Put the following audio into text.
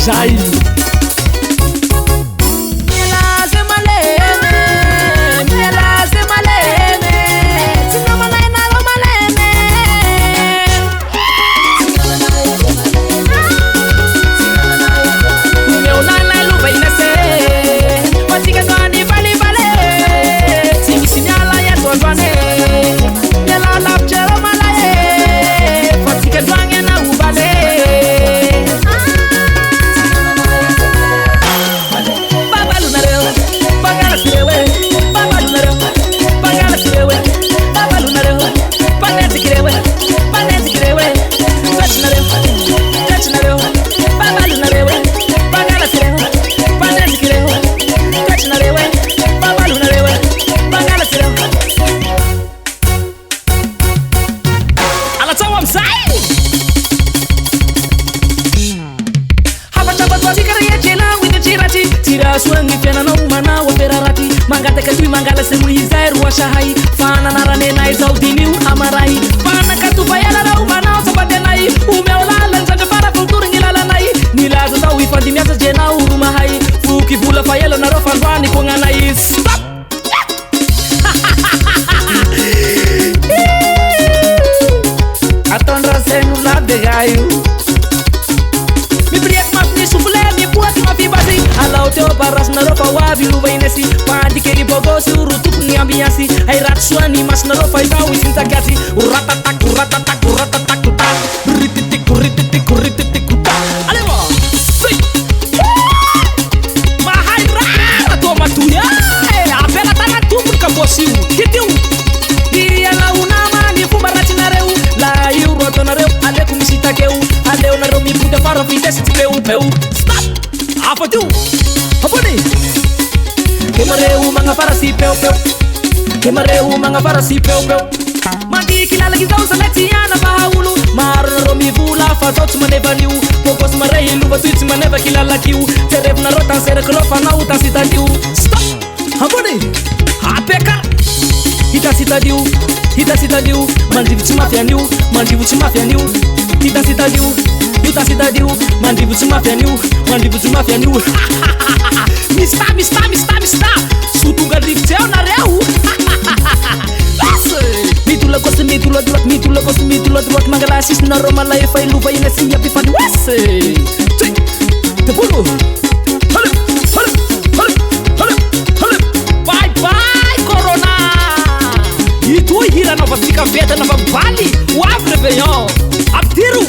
zay suangi fiananao manao aperaraty mangataka toy mangala semoizay roasahay fananarane nay zao dinio amaray fanakatovayalanao manao sabatenay omeo lalanzandra farafontorigny lalanay nilaza zao ifandimiasa jenao romahay foky vola faelanareo fandroany kognanay stop atondraseno labegaio alau teo barasnaro fa wabi luvainesi pandikeri bogosi urutukni ambiasi ay ratsuani masnaro fa itau isintakasi uratatak uratatak uratatak ta rititik rititik rititik ta alewa sei mahai rara to matuya apela tana tumun kabosiu kitiu dia la una mani fumaratinareu la eurotonareu alekum sitakeu aleu na romi puta para fites peu peu stop apa tu? Apa ni? Kemareu mga farasi peu peu. Kemareu mga farasi peu peu. Mandi kilala gizau sa letiana bahulu. Marro mi vula fazot manevaniu. Pokos marei luva tuits maneva kilala kiu. Terev na rotan sere krofa na utan sitadiu. Stop. Apa ni? Apeka. Hita sitadiu. Hita sitadiu. Mandi vuci mafia niu. Mandi vuci mafia niu. Hita sitadiu. Yuta sitadiu, mandi vuci mafia niu, mandi vuci mafia niu. Mista. Sutunga drifteu na reu. Mitula gosta, mitula duat, mangalasis na roma la e fai luva ina sinha pifani wese. Te pulo. Bye, corona. E tu hira nova fica veta nova vale. O abre venhão. Abtiru.